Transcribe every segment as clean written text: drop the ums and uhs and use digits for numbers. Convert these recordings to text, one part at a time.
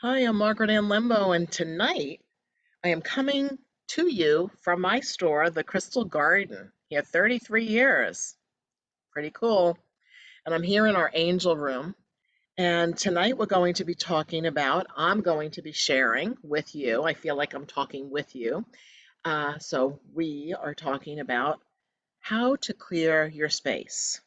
Hi, I'm Margaret Ann Lembo, and tonight I am coming to you from my store, the Crystal Garden. Here, 33 years. Pretty cool. And I'm here in our angel room. And tonight I'm going to be sharing with you. I feel like I'm talking with you. So we are talking about how to clear your space.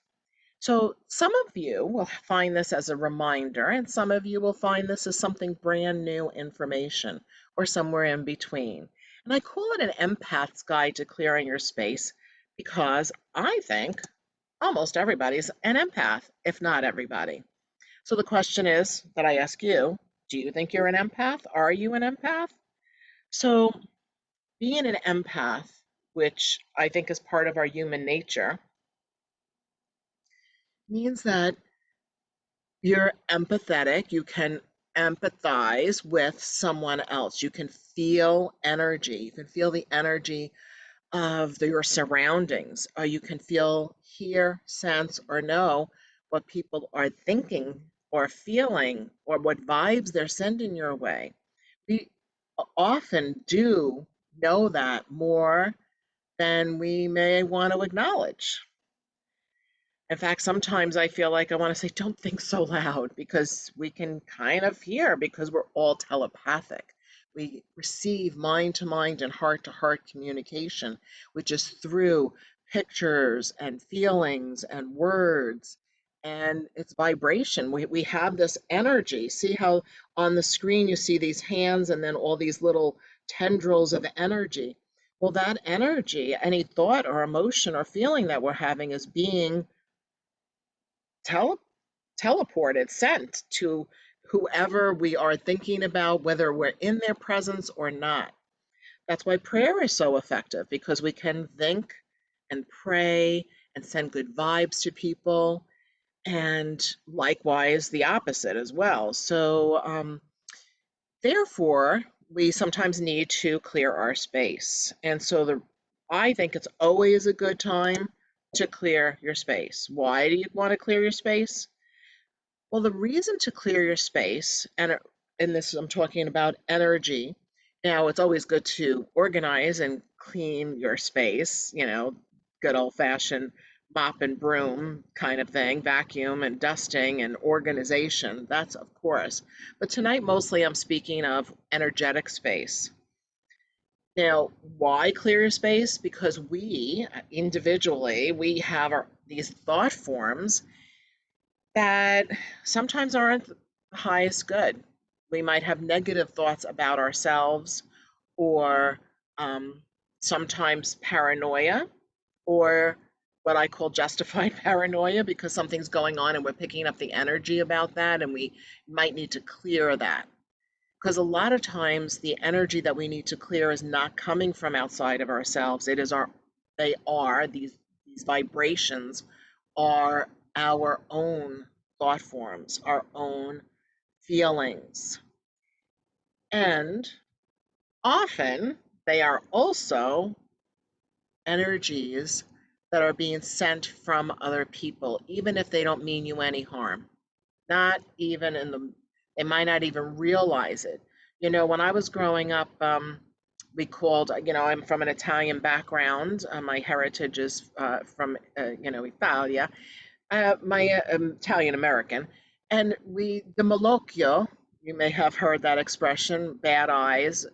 So, some of you will find this as a reminder, and some of you will find this as something brand new information or somewhere in between. And I call it an empath's guide to clearing your space because I think almost everybody's an empath, if not everybody. So, the question is that I ask you, do you think you're an empath? Are you an empath? So, being an empath, which I think is part of our human nature, means that you're empathetic. You can empathize with someone else. You can feel energy. You can feel the energy of your surroundings. Or you can feel, hear, sense, or know what people are thinking or feeling or what vibes they're sending your way. We often do know that more than we may want to acknowledge. In fact, sometimes I feel like I want to say, don't think so loud because we can kind of hear because we're all telepathic. We receive mind to mind and heart to heart communication, which is through pictures and feelings and words. And it's vibration. We have this energy. See how on the screen you see these hands and then all these little tendrils of energy. Well, that energy, any thought or emotion or feeling that we're having is being tele- teleported, sent to whoever we are thinking about, whether we're in their presence or not. That's why prayer is so effective because we can think and pray and send good vibes to people, and likewise the opposite as well. Therefore, we sometimes need to clear our space. I think it's always a good time to clear your space. Why do you want to clear your space? Well, the reason to clear your space, and in this I'm talking about energy. Now, it's always good to organize and clean your space, good old-fashioned mop and broom kind of thing, vacuum and dusting and organization. That's of course. But tonight, mostly I'm speaking of energetic space. Now, why clear your space? Because we individually, we have these thought forms that sometimes aren't the highest good. We might have negative thoughts about ourselves, or um, sometimes paranoia, or what I call justified paranoia because something's going on and we're picking up the energy about that, and we might need to clear that. Because a lot of times the energy that we need to clear is not coming from outside of ourselves. They are, these vibrations are our own thought forms, our own feelings. And often they are also energies that are being sent from other people, even if they don't mean you any harm. Not even they might not even realize it. When I was growing up, I'm from an Italian background. My heritage is from, Italia. My Italian American, and the malocchio. You may have heard that expression, bad eyes.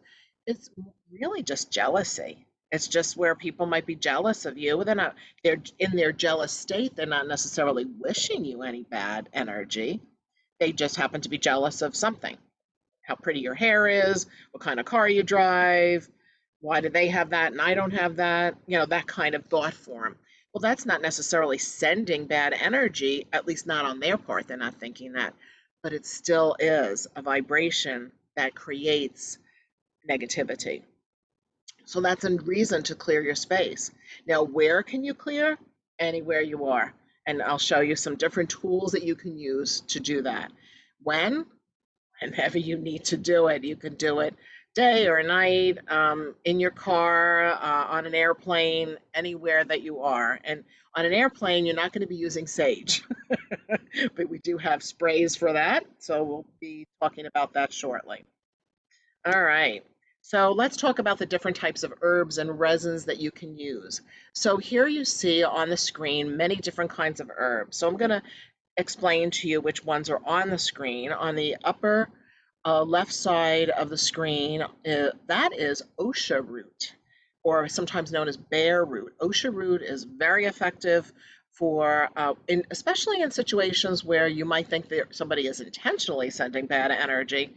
It's really just jealousy. It's just where people might be jealous of you. They're in their jealous state. They're not necessarily wishing you any bad energy. They just happen to be jealous of something. How pretty your hair is, what kind of car you drive, why do they have that and I don't have that, that kind of thought form. Well, that's not necessarily sending bad energy, at least not on their part. They're not thinking that, but it still is a vibration that creates negativity. So that's a reason to clear your space. Now, where can you clear? Anywhere you are. And I'll show you some different tools that you can use to do that. When? Whenever you need to do it, you can do it day or night, in your car, on an airplane, anywhere that you are. And on an airplane, you're not going to be using sage, but we do have sprays for that. So we'll be talking about that shortly. All right. So let's talk about the different types of herbs and resins that you can use. So here you see on the screen many different kinds of herbs. So I'm going to explain to you which ones are on the screen. On the upper left side of the screen, that is osha root, or sometimes known as bear root. Osha root is very effective for, especially in situations where you might think that somebody is intentionally sending bad energy.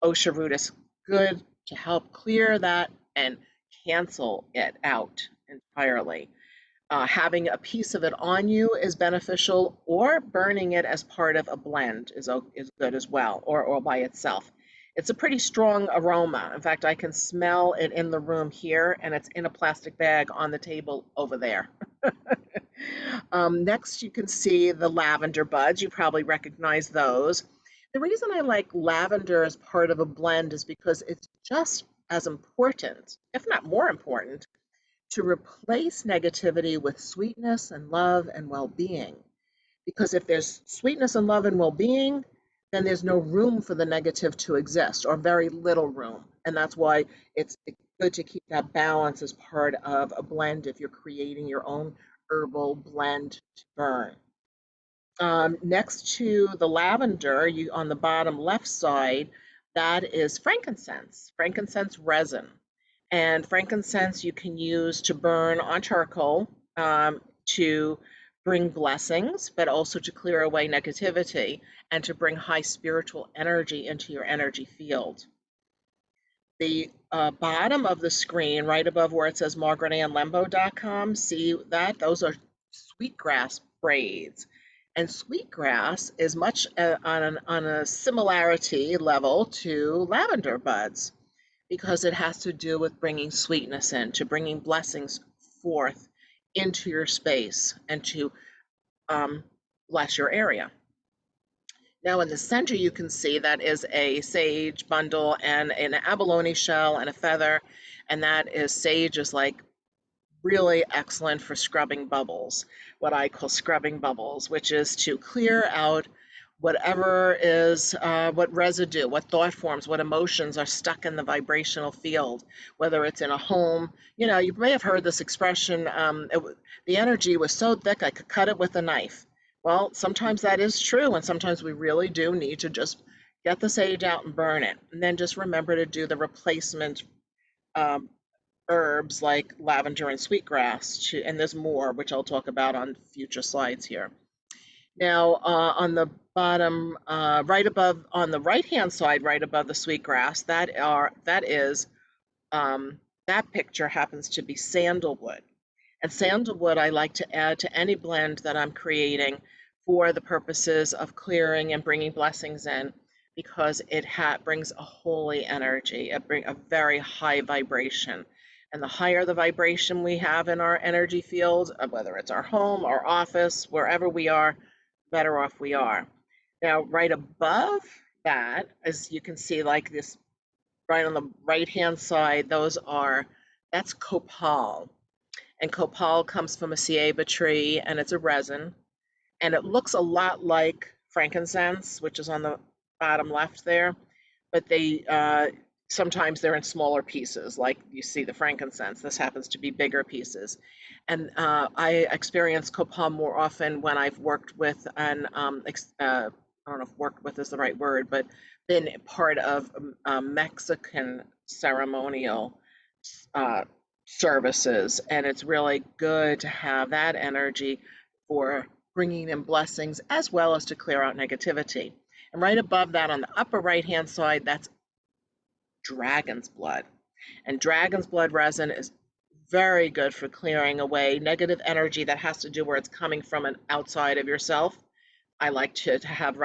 Osha root is good to help clear that and cancel it out entirely. Having a piece of it on you is beneficial, or burning it as part of a blend is good as well, or by itself. It's a pretty strong aroma. In fact, I can smell it in the room here, and it's in a plastic bag on the table over there. Next, you can see the lavender buds. You probably recognize those. The reason I like lavender as part of a blend is because it's just as important, if not more important, to replace negativity with sweetness and love and well being. Because if there's sweetness and love and well being, then there's no room for the negative to exist, or very little room. And that's why it's good to keep that balance as part of a blend if you're creating your own herbal blend to burn. Next to the lavender, you on the bottom left side, that is frankincense resin. And frankincense you can use to burn on charcoal, to bring blessings, but also to clear away negativity and to bring high spiritual energy into your energy field. The bottom of the screen, right above where it says margaretannlembo.com, see that? Those are sweetgrass braids. And sweetgrass is much on a similarity level to lavender buds, because it has to do with bringing sweetness in, to bringing blessings forth into your space and to um, bless your area. Now in the center, you can see that is a sage bundle and an abalone shell and a feather, and that is sage is like really excellent for scrubbing bubbles, what I call scrubbing bubbles, which is to clear out whatever is, what residue, what thought forms, what emotions are stuck in the vibrational field, whether it's in a home. You know, you may have heard this expression, the energy was so thick I could cut it with a knife. Well, sometimes that is true, and sometimes we really do need to just get the sage out and burn it. And then just remember to do the replacement um, herbs like lavender and sweetgrass, and there's more, which I'll talk about on future slides here. Now, on the bottom, right above, on the right-hand side, right above the sweetgrass, um, that picture happens to be sandalwood. And sandalwood I like to add to any blend that I'm creating for the purposes of clearing and bringing blessings in, because it brings a holy energy, it brings a very high vibration. And the higher the vibration we have in our energy field, whether it's our home, our office, wherever we are, better off we are. Now, right above that, as you can see, like this, right on the right-hand side, that's copal. And copal comes from a ceiba tree, and it's a resin, and it looks a lot like frankincense, which is on the bottom left there, but sometimes they're in smaller pieces, like you see the frankincense. This happens to be bigger pieces. And I experience copal more often when I've worked with I don't know if worked with is the right word, but been part of Mexican ceremonial uh, services. And it's really good to have that energy for bringing in blessings as well as to clear out negativity. And right above that on the upper right-hand side, that's dragon's blood. And dragon's blood resin is very good for clearing away negative energy that has to do where it's coming from an outside of yourself. I like to have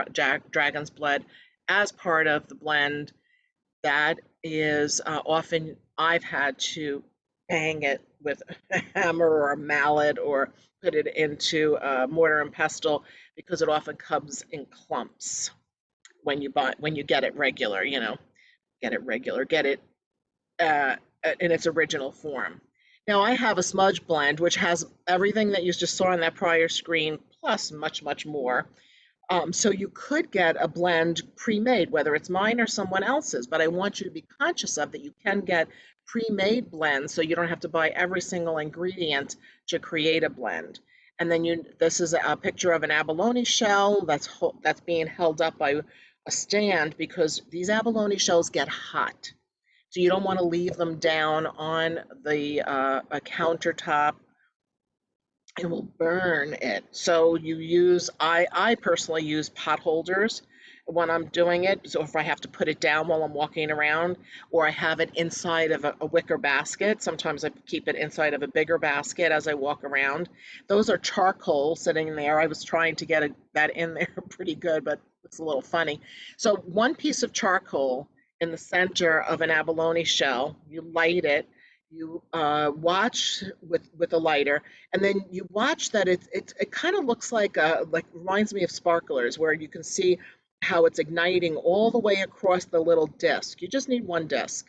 dragon's blood as part of the blend. That is often I've had to bang it with a hammer or a mallet, or put it into a mortar and pestle, because it often comes in clumps when you get it regular, get it regular, get it uh, in its original form. Now I have a smudge blend, which has everything that you just saw on that prior screen, plus much, much more. So you could get a blend pre-made, whether it's mine or someone else's, but I want you to be conscious of that you can get pre-made blends so you don't have to buy every single ingredient to create a blend. And then this is a picture of an abalone shell that's being held up by a stand because these abalone shells get hot. So you don't want to leave them down on the a countertop. It will burn it. So I personally use pot holders when I'm doing it. So if I have to put it down while I'm walking around, or I have it inside of a wicker basket, sometimes I keep it inside of a bigger basket as I walk around. Those are charcoal sitting there. I was trying to get that in there pretty good, but it's a little funny. So one piece of charcoal in the center of an abalone shell, you light it, you watch with a lighter, and then you watch that it kind of looks like reminds me of sparklers, where you can see how it's igniting all the way across the little disc. You just need one disc.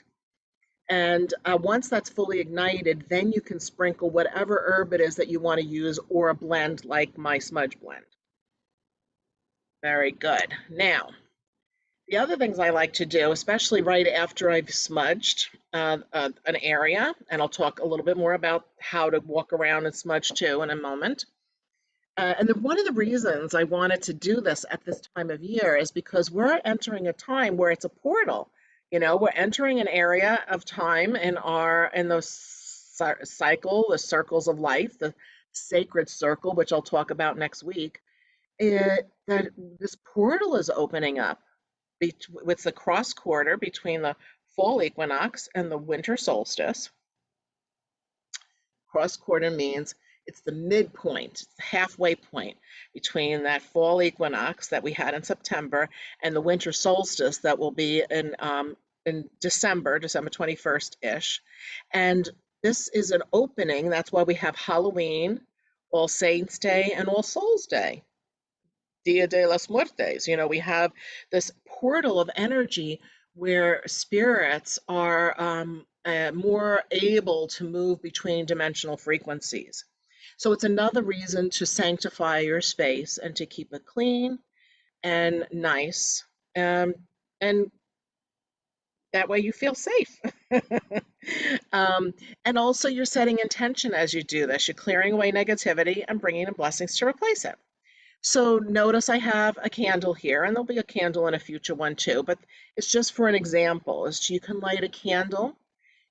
And once that's fully ignited, then you can sprinkle whatever herb it is that you want to use or a blend like my smudge blend. Very good. Now, the other things I like to do, especially right after I've smudged an area, and I'll talk a little bit more about how to walk around and smudge too in a moment. One of the reasons I wanted to do this at this time of year is because we're entering a time where it's a portal. You know, we're entering an area of time in the cycle, the circles of life, the sacred circle, which I'll talk about next week. That this portal is opening up with the cross quarter between the fall equinox and the winter solstice. Cross quarter means it's the midpoint, it's the halfway point between that fall equinox that we had in September and the winter solstice that will be in December, December 21st ish. And this is an opening. That's why we have Halloween, All Saints Day, and All Souls Day. Dia de los Muertes. You know, we have this portal of energy where spirits are more able to move between dimensional frequencies. So it's another reason to sanctify your space and to keep it clean and nice. Um, and that way you feel safe. um, and also, you're setting intention as you do this. You're clearing away negativity and bringing in blessings to replace it. So notice I have a candle here, and there'll be a candle in a future one too, but it's just for an example. Is you can light a candle,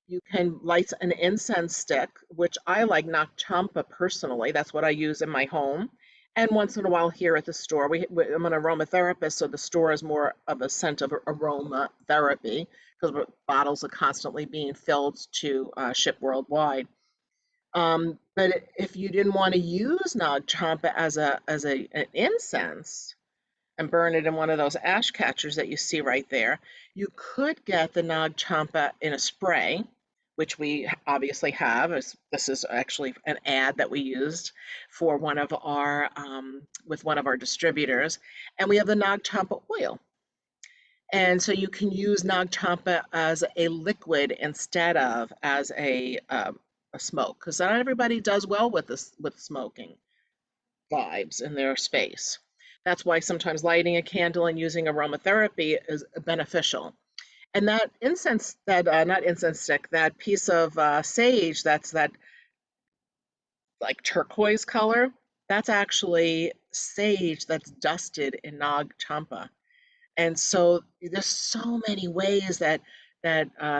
you can light an incense stick, which I like Nag Champa personally. That's what I use in my home. And once in a while here at the store, I'm an aromatherapist, so the store is more of a scent of aromatherapy because bottles are constantly being filled to ship worldwide. But if you didn't want to use Nag Champa as an incense and burn it in one of those ash catchers that you see right there, you could get the Nag Champa in a spray, which we obviously have. This is actually an ad that we used for with one of our distributors, and we have the Nag Champa oil. And so you can use Nag Champa as a liquid instead of as a smoke, because not everybody does well with this with smoking vibes in their space. That's why sometimes lighting a candle and using aromatherapy is beneficial. And that incense, that not incense stick, that piece of sage, that's that like turquoise color, that's actually sage that's dusted in Nag Champa. And so there's so many ways that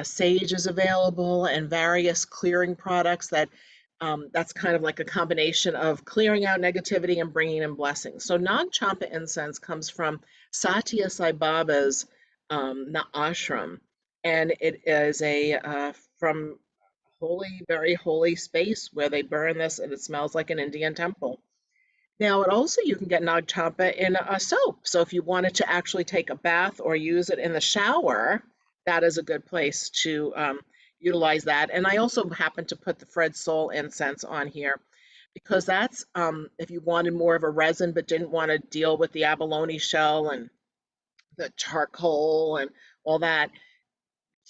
sage is available and various clearing products that's kind of like a combination of clearing out negativity and bringing in blessings. So Nag Champa incense comes from Satya Sai Baba's ashram, and it is from holy, very holy space where they burn this, and it smells like an Indian temple. Now, it also you can get Nag Champa in a soap. So if you wanted to actually take a bath or use it in the shower, that is a good place to utilize that. And I also happen to put the Fred Soul incense on here because that's if you wanted more of a resin but didn't want to deal with the abalone shell and the charcoal and all that,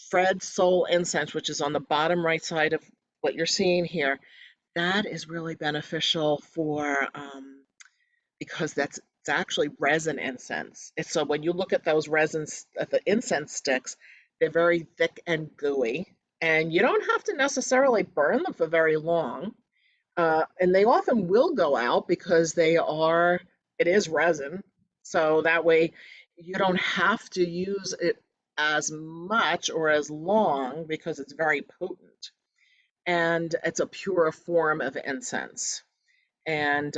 Fred Soul incense, which is on the bottom right side of what you're seeing here, that is really beneficial for because it's actually resin incense. So when you look at those resins, at the incense sticks, they're very thick and gooey, and you don't have to necessarily burn them for very long. And they often will go out because it is resin. So that way you don't have to use it as much or as long because it's very potent. And it's a pure form of incense. And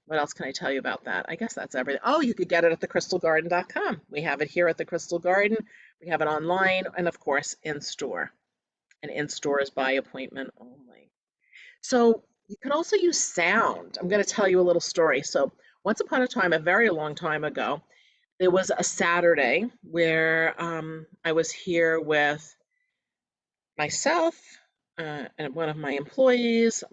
what else can I tell you about that? I guess that's everything. Oh, you could get it at thecrystalgarden.com. We have it here at the Crystal Garden. We have it online and, of course, in store. And in store is by appointment only. So you can also use sound. I'm going to tell you a little story. So once upon a time, a very long time ago, there was a Saturday where I was here with myself and one of my employee's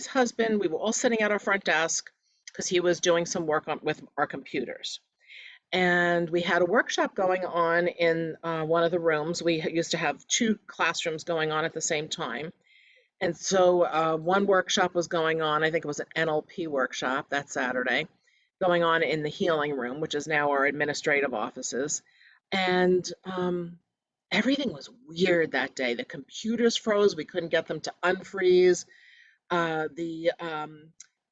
husband. We were all sitting at our front desk because he was doing some work with our computers. And we had a workshop going on in one of the rooms. We used to have two classrooms going on at the same time. And so one workshop was going on, I think it was an NLP workshop that Saturday, going on in the healing room, which is now our administrative offices. And everything was weird that day. The computers froze. We couldn't get them to unfreeze. The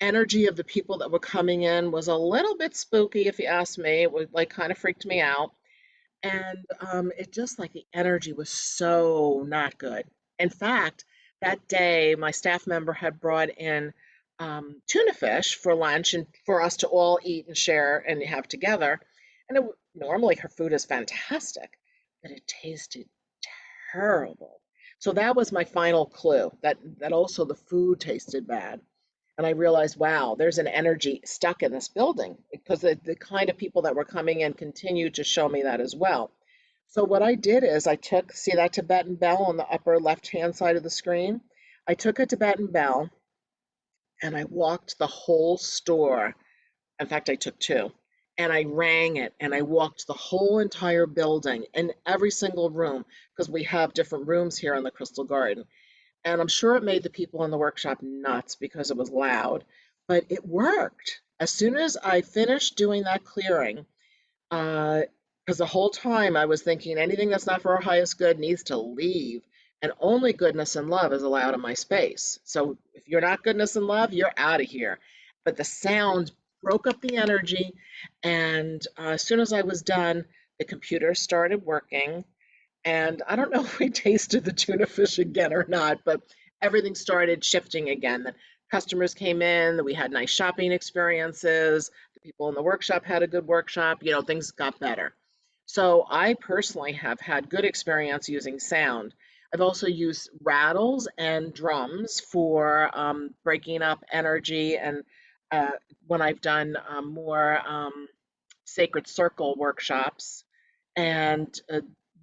energy of the people that were coming in was a little bit spooky, if you ask me. It was like kind of freaked me out. And it just like the energy was so not good. In fact, that day, my staff member had brought in tuna fish for lunch and for us to all eat and share and have together. And normally her food is fantastic, but it tasted terrible. So that was my final clue that also the food tasted bad. And I realized, wow, there's an energy stuck in this building because the kind of people that were coming in continued to show me that as well. So what I did is I took, see that Tibetan bell on the upper left-hand side of the screen? I took a Tibetan bell and I walked the whole store. In fact, I took two. And I rang it and I walked the whole entire building in every single room because we have different rooms here in the Crystal Garden. And I'm sure it made the people in the workshop nuts because it was loud, but it worked. As soon as I finished doing that clearing, because the whole time I was thinking anything that's not for our highest good needs to leave, and only goodness and love is allowed in my space. So if you're not goodness and love, you're out of here. But the sound broke up the energy, and as soon as I was done, the computer started working. And I don't know if we tasted the tuna fish again or not, but everything started shifting again. The customers came in, we had nice shopping experiences, the people in the workshop had a good workshop, things got better. So I personally have had good experience using sound. I've also used rattles and drums for breaking up energy and uh, when I've done more sacred circle workshops and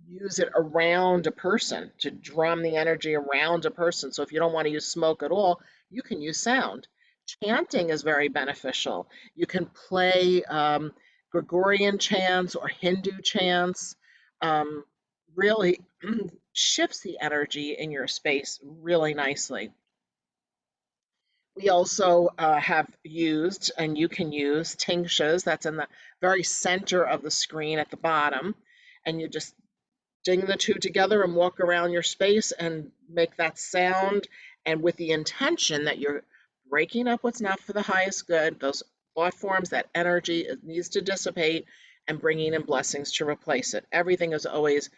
use it around a person to drum the energy around a person. So if you don't want to use smoke at all, you can use sound. Chanting is very beneficial. You can play Gregorian chants or Hindu chants. Um, really shifts the energy in your space really nicely. We also have used, and you can use tinctures. That's in the very center of the screen at the bottom. And you just ding the two together and walk around your space and make that sound. And with the intention that you're breaking up what's not for the highest good, those thought forms, that energy it needs to dissipate, and bringing in blessings to replace it. Everything is always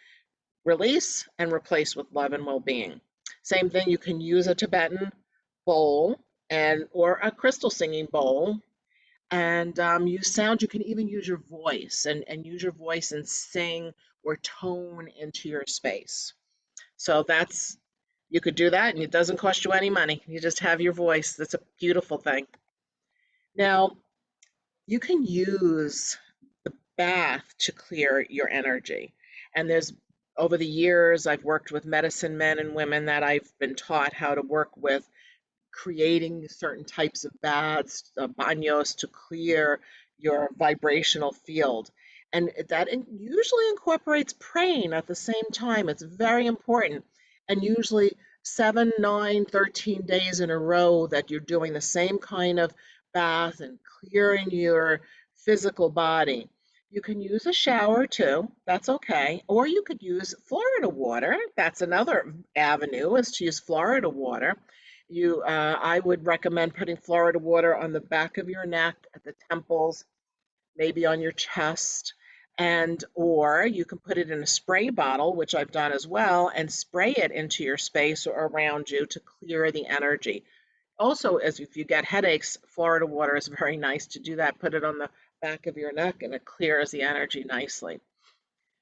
release and replace with love and well-being. Same thing, you can use a Tibetan bowl and or a crystal singing bowl and use sound. You can even use your voice and use your voice and sing or tone into your space. So you could do that and it doesn't cost you any money. You just have your voice. That's a beautiful thing. Now, you can use the bath to clear your energy. And there's over the years, I've worked with medicine men and women that I've been taught how to work with creating certain types of baths, baños, to clear your vibrational field. And usually incorporates praying at the same time. It's very important. And usually 7, 9, 13 days in a row that you're doing the same kind of bath and clearing your physical body. You can use a shower too, that's okay. Or you could use Florida water. That's another avenue, is to use Florida water. I would recommend putting Florida water on the back of your neck, at the temples, maybe on your chest, and or you can put it in a spray bottle, which I've done as well, and spray it into your space or around you to clear the energy. Also, as if you get headaches, Florida water is very nice to do that. Put it on the back of your neck and it clears the energy nicely.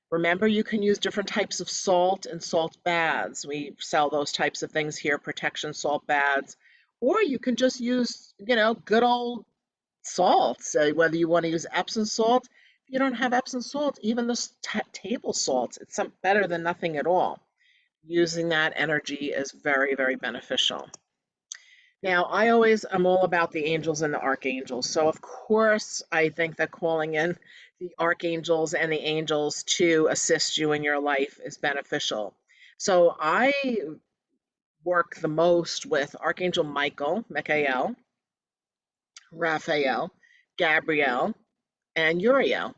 Remember, you can use different types of salt and salt baths. We sell those types of things here, protection salt baths. Or you can just use, good old salts, whether you want to use Epsom salt. If you don't have Epsom salt, even the table salts, it's better than nothing at all. Using that energy is very, very beneficial. Now, I always am all about the angels and the archangels. So, of course, I think that calling in the archangels and the angels to assist you in your life is beneficial. So, I work the most with Archangel Michael, Raphael, Gabriel, and Uriel.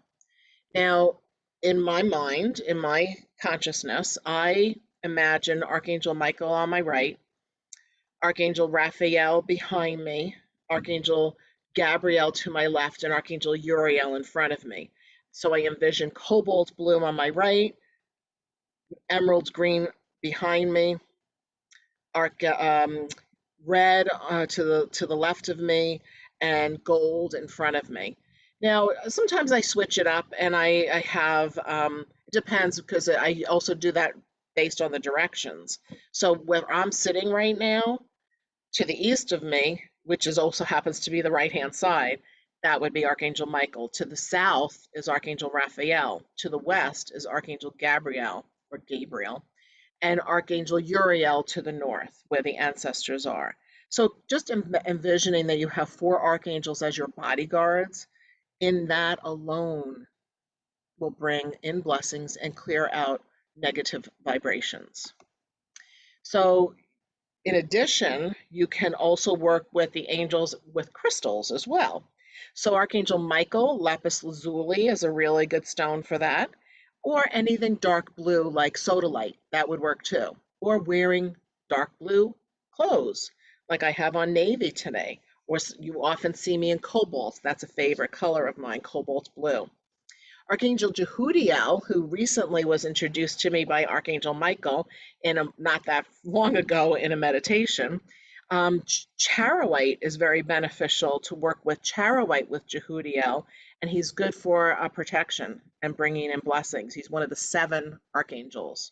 Now, in my mind, in my consciousness, I imagine Archangel Michael on my right, Archangel Raphael behind me, Archangel Gabriel to my left, and Archangel Uriel in front of me. So I envision cobalt blue on my right, emerald green behind me, arc, red to the left of me, and gold in front of me. Now, sometimes I switch it up, and I have it depends, because I also do that based on the directions. So where I'm sitting right now, to the east of me, which is also happens to be the right hand side, that would be Archangel Michael. To the south is Archangel Raphael. To the west is Archangel Gabriel, and Archangel Uriel to the north, where the ancestors are. So just envisioning that you have 4 archangels as your bodyguards, in that alone will bring in blessings and clear out negative vibrations. So in addition, you can also work with the angels with crystals as well. So Archangel Michael, lapis lazuli is a really good stone for that, or anything dark blue like sodalite, that would work too. Or wearing dark blue clothes, like I have on navy today, or you often see me in cobalt. That's a favorite color of mine, cobalt blue. Archangel Jehudiel, who recently was introduced to me by Archangel Michael not that long ago in a meditation. Charoite is very beneficial to work with charoite with Jehudiel, and he's good for protection and bringing in blessings. He's one of the 7 archangels,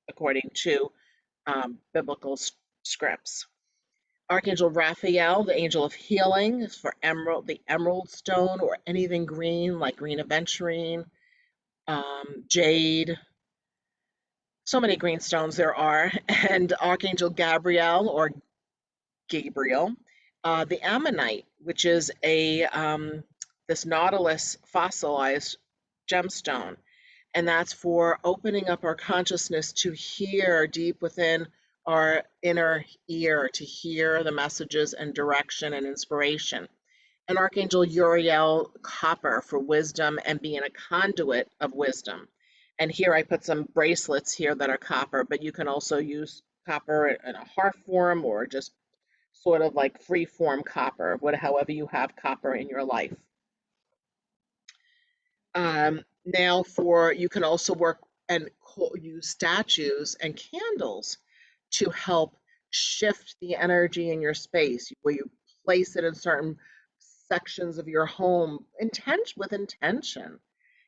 according to biblical scripts. Archangel Raphael, the angel of healing, is for the emerald stone, or anything green like green aventurine, jade, so many green stones there are, and Archangel Gabriel, the ammonite, which is a this nautilus fossilized gemstone, and that's for opening up our consciousness to hear deep within our inner ear, to hear the messages and direction and inspiration. And Archangel Uriel, copper, for wisdom and being a conduit of wisdom. And here I put some bracelets here that are copper, but you can also use copper in a heart form, or just sort of like free form copper, however you have copper in your life. Now you can also work and use statues and candles to help shift the energy in your space, where you place it in certain sections of your home with intention.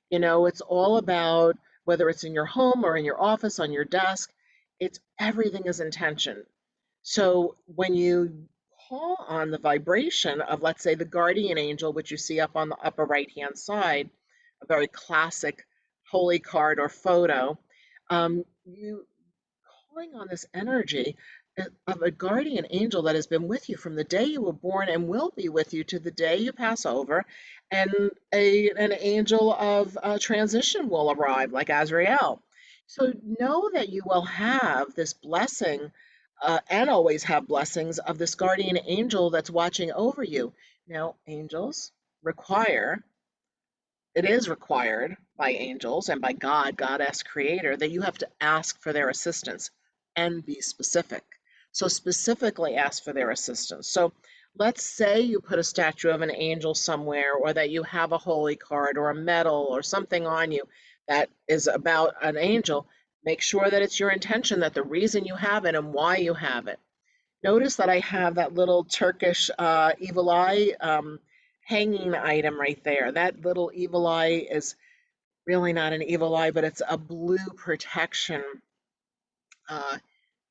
It's all about, whether it's in your home or in your office, on your desk, it's everything is intention. So when you call on the vibration of, let's say, the guardian angel, which you see up on the upper right hand side, a very classic holy card or photo, you calling on this energy of a guardian angel that has been with you from the day you were born and will be with you to the day you pass over, and an angel of transition will arrive, like Azrael. So know that you will have this blessing, and always have blessings of this guardian angel that's watching over you. Now, angels require it is required by angels and by God, Goddess Creator, that you have to ask for their assistance and be specific. So, specifically ask for their assistance. So, let's say you put a statue of an angel somewhere, or that you have a holy card or a medal or something on you that is about an angel. Make sure that it's your intention, that the reason you have it and why you have it. Notice that I have that little Turkish evil eye hanging item right there. That little evil eye is really not an evil eye, but it's a blue protection uh,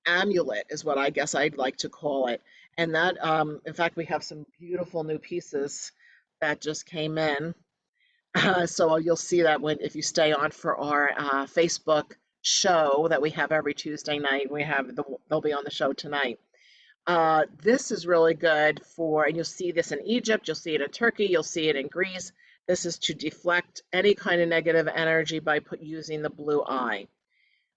amulet, is what I guess I'd like to call it. And that, in fact, we have some beautiful new pieces that just came in. So you'll see that when if you stay on for our Facebook show that we have every Tuesday night, they'll be on the show tonight. This is really good for, and you'll see this in Egypt, you'll see it in Turkey, you'll see it in Greece. This is to deflect any kind of negative energy by using the blue eye.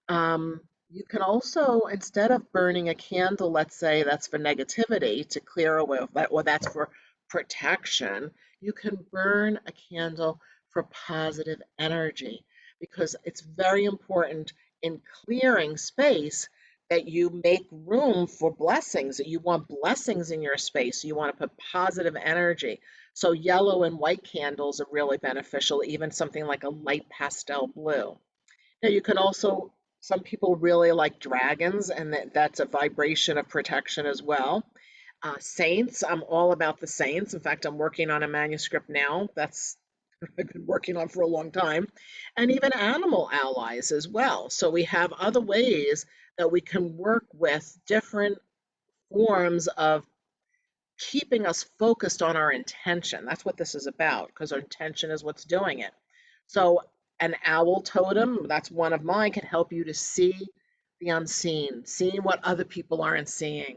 You can also, instead of burning a candle, let's say that's for negativity to clear away, or that's for protection, you can burn a candle for positive energy, because it's very important in clearing space that you make room for blessings, that you want blessings in your space. You want to put positive energy. So yellow and white candles are really beneficial, even something like a light pastel blue. Now you can also, some people really like dragons, and that's a vibration of protection as well. Saints, I'm all about the saints. In fact, I'm working on a manuscript now that's I've been working on for a long time, and even animal allies as well. So we have other ways that we can work with different forms of keeping us focused on our intention. That's what this is about, because our intention is what's doing it. So, an owl totem, that's one of mine, can help you to see the unseen, seeing what other people aren't seeing.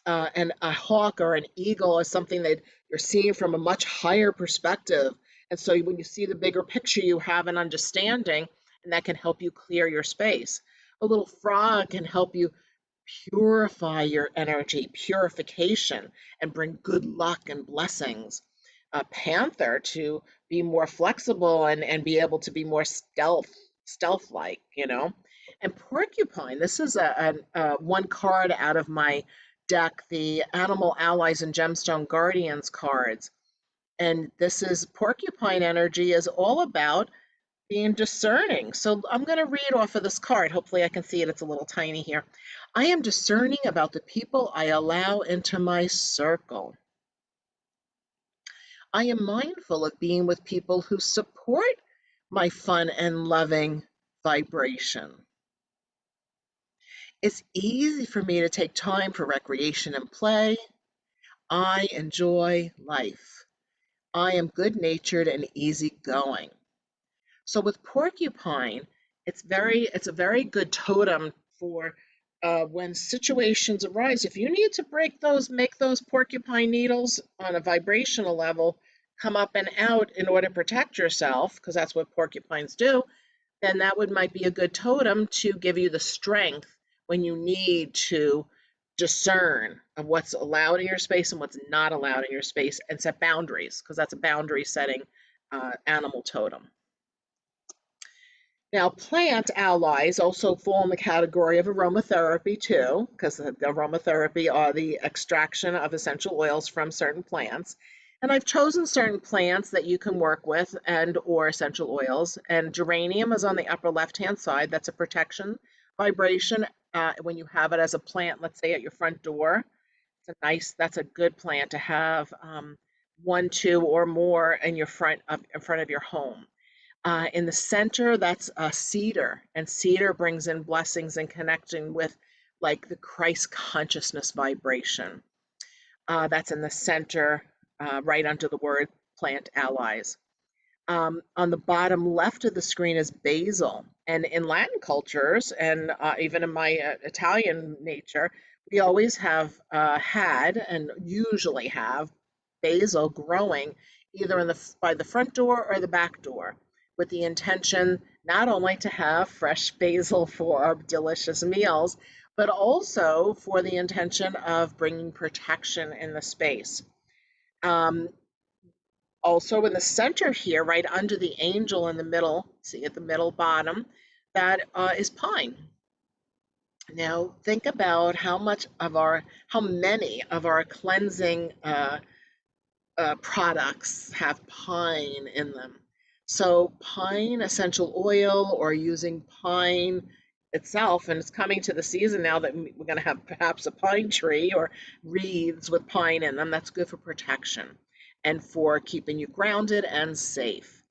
And a hawk or an eagle is something that you're seeing from a much higher perspective. And so, when you see the bigger picture, you have an understanding, and that can help you clear your space. A little frog can help you purify your energy, purification, and bring good luck and blessings. A panther to be more flexible and be able to be more stealth like, you know. And porcupine, this is one card out of my deck, the Animal Allies and Gemstone Guardians cards. And this is porcupine energy is all about being discerning. So I'm going to read off of this card. Hopefully I can see it. It's a little tiny here. I am discerning about the people I allow into my circle. I am mindful of being with people who support my fun and loving vibration. It's easy for me to take time for recreation and play. I enjoy life. I am good-natured and easygoing. So with porcupine, it's a very good totem for when situations arise. If you need to make those porcupine needles on a vibrational level come up and out in order to protect yourself, because that's what porcupines do, then that would might be a good totem to give you the strength when you need to discern of what's allowed in your space and what's not allowed in your space, and set boundaries, because that's a boundary setting animal totem. Now, plant allies also fall in the category of aromatherapy too, because the aromatherapy are the extraction of essential oils from certain plants. And I've chosen certain plants that you can work with and or essential oils. And geranium is on the upper left-hand side. That's a protection vibration. When you have it as a plant, let's say at your front door, that's a good plant to have one, two, or more in in front of your home. In the center, that's a cedar, and cedar brings in blessings and connection with like the Christ consciousness vibration. That's in the center, right under the word plant allies. On the bottom left of the screen is basil. And in Latin cultures, and even in my Italian nature, we always have had and usually have basil growing either by the front door or the back door, with the intention not only to have fresh basil for our delicious meals, but also for the intention of bringing protection in the space. Um, Also in the center here, right under the angel in the middle, see at the middle bottom, that is pine. Now think about how many of our cleansing products have pine in them. So pine essential oil or using pine itself, and it's coming to the season now that we're going to have perhaps a pine tree or wreaths with pine in them. That's good for protection and for keeping you grounded and safe.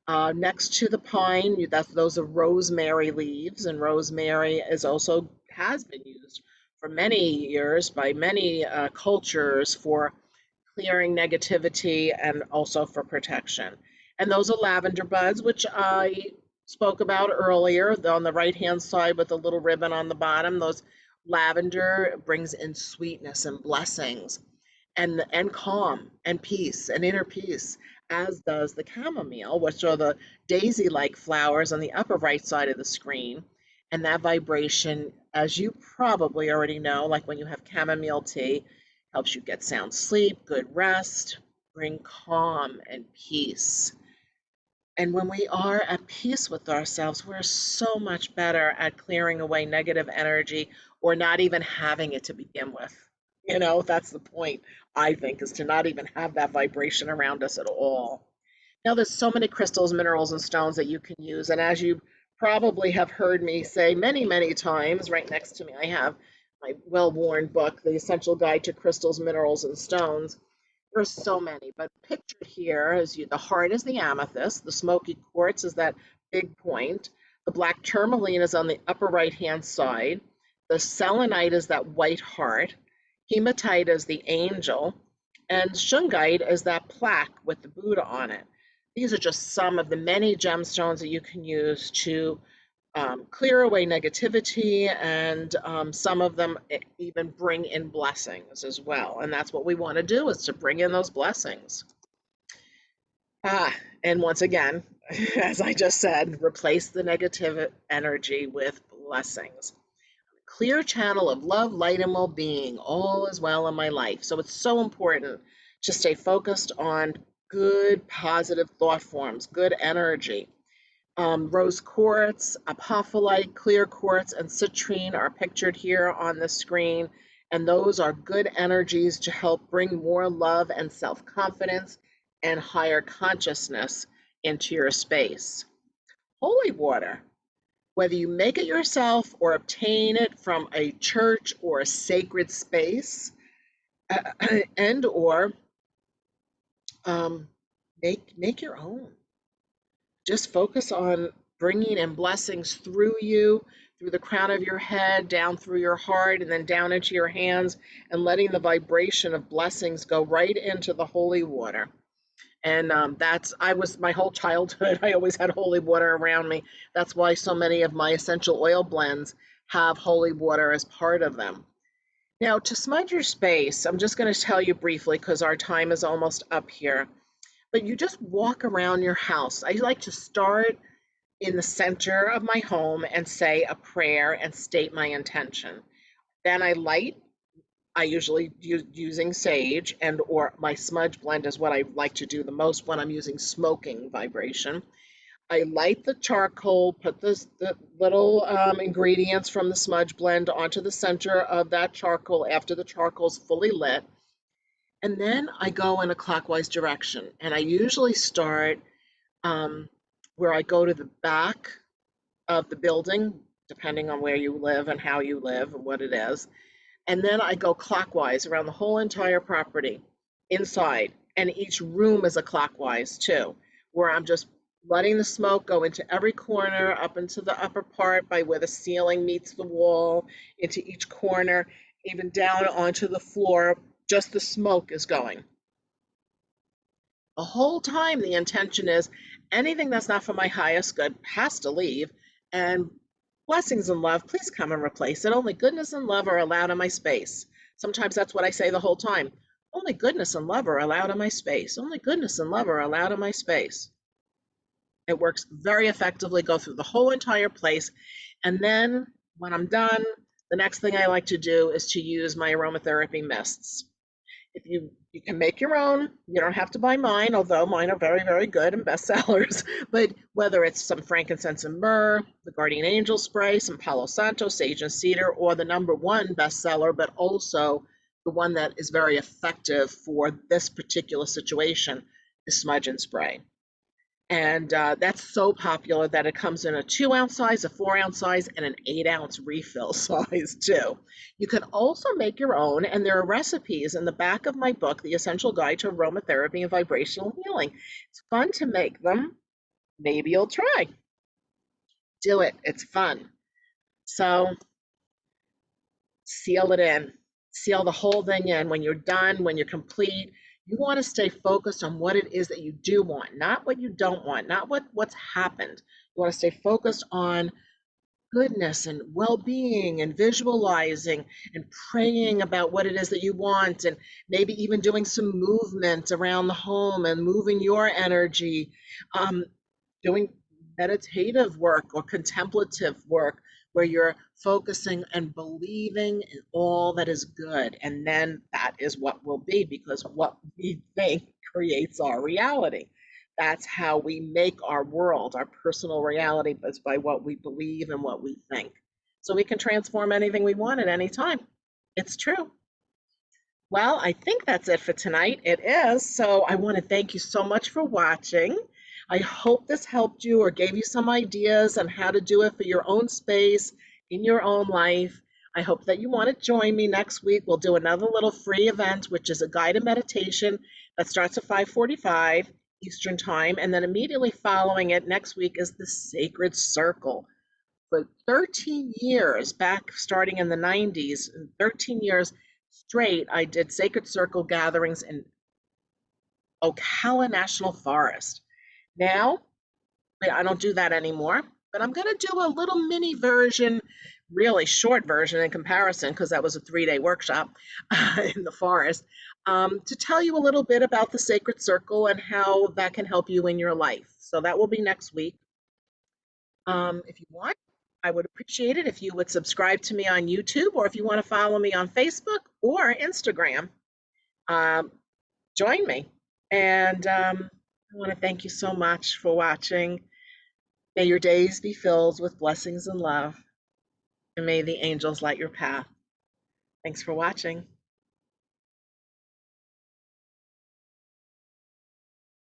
Next to the pine, those are rosemary leaves, and rosemary is also has been used for many years by many cultures for clearing negativity and also for protection. And those are lavender buds, which I spoke about earlier, on the right-hand side with the little ribbon on the bottom. Those lavender brings in sweetness and blessings and calm and peace and inner peace, as does the chamomile, which are the daisy-like flowers on the upper right side of the screen. And that vibration, as you probably already know, like when you have chamomile tea, helps you get sound sleep, good rest, bring calm and peace. And when we are at peace with ourselves, we're so much better at clearing away negative energy or not even having it to begin with. That's the point, I think, is to not even have that vibration around us at all. Now, there's so many crystals, minerals, and stones that you can use. And as you probably have heard me say many, many times, right next to me, I have my well-worn book, The Essential Guide to Crystals, Minerals, and Stones. There's so many, but pictured here is the heart is the amethyst, the smoky quartz is that big point, the black tourmaline is on the upper right-hand side, the selenite is that white heart, hematite is the angel, and shungite is that plaque with the Buddha on it. These are just some of the many gemstones that you can use to clear away negativity, and some of them even bring in blessings as well. And that's what we want to do, is to bring in those blessings. And once again, as I just said, replace the negative energy with blessings. Clear channel of love, light, and well-being. All is well in my life. So it's so important to stay focused on good, positive thought forms, good energy. Rose quartz, apophyllite, clear quartz, and citrine are pictured here on the screen, and those are good energies to help bring more love and self-confidence and higher consciousness into your space. Holy water, whether you make it yourself or obtain it from a church or a sacred space, and or um, make your own. Just focus on bringing in blessings through you, through the crown of your head, down through your heart, and then down into your hands, and letting the vibration of blessings go right into the holy water. And I was my whole childhood, I always had holy water around me. That's why so many of my essential oil blends have holy water as part of them. Now, to smudge your space, I'm just going to tell you briefly because our time is almost up here. But you just walk around your house. I like to start in the center of my home and say a prayer and state my intention. Then I usually use using sage, and or my smudge blend is what I like to do the most when I'm using smoking vibration. I light the charcoal, put the little ingredients from the smudge blend onto the center of that charcoal after the charcoal's fully lit. And then I go in a clockwise direction. And I usually start um, where I go to the back of the building, depending on where you live and how you live and what it is. And then I go clockwise around the whole entire property inside. And each room is a clockwise too, where I'm just letting the smoke go into every corner, up into the upper part by where the ceiling meets the wall, into each corner, even down onto the floor. Just the smoke is going. The whole time the intention is Anything that's not for my highest good has to leave. And blessings and love, please come and replace it. Only goodness and love are allowed in my space. Sometimes that's what I say the whole time. Only goodness and love are allowed in my space. Only goodness and love are allowed in my space. It works very effectively. Go through the whole entire place. And then when I'm done, the next thing I like to do is to use my aromatherapy mists. If you can make your own, you don't have to buy mine, although mine are very, very good and bestsellers. But whether it's some frankincense and myrrh, the guardian angel spray, some palo santo, sage and cedar, or the #1 bestseller, but also the one that is very effective for this particular situation, is smudge and spray. And that's so popular that it comes in a 2-ounce size, a 4-ounce size, and an 8-ounce refill size too. You can also make your own, and there are recipes in the back of my book, The Essential Guide to Aromatherapy and Vibrational Healing. It's fun to make them. Maybe you'll try. Do it. It's fun. So seal it in. Seal the whole thing in. When you're done, when you're complete, you want to stay focused on what it is that you do want, not what you don't want, not what's happened. You want to stay focused on goodness and well-being and visualizing and praying about what it is that you want, and maybe even doing some movement around the home and moving your energy, um, doing meditative work or contemplative work where you're focusing and believing in all that is good. And then that is what will be, because what we think creates our reality. That's how we make our world, our personal reality, is by what we believe and what we think. So we can transform anything we want at any time. It's true. Well, I think that's it for tonight. It is. So I want to thank you so much for watching. I hope this helped you or gave you some ideas on how to do it for your own space, in your own life. I hope that you want to join me next week. We'll do another little free event, which is a guided meditation that starts at 5:45 Eastern Time. And then immediately following it next week is the Sacred Circle. For 13 years, back starting in the 90s, 13 years straight, I did Sacred Circle gatherings in Ocala National Forest. Now, I don't do that anymore, but I'm going to do a little mini version, really short version in comparison, because that was a 3-day workshop in the forest, to tell you a little bit about the Sacred Circle and how that can help you in your life. So that will be next week. If you want, I would appreciate it if you would subscribe to me on YouTube, or if you want to follow me on Facebook or Instagram, um, join me. And I want to thank you so much for watching. May your days be filled with blessings and love, and may the angels light your path. Thanks for watching.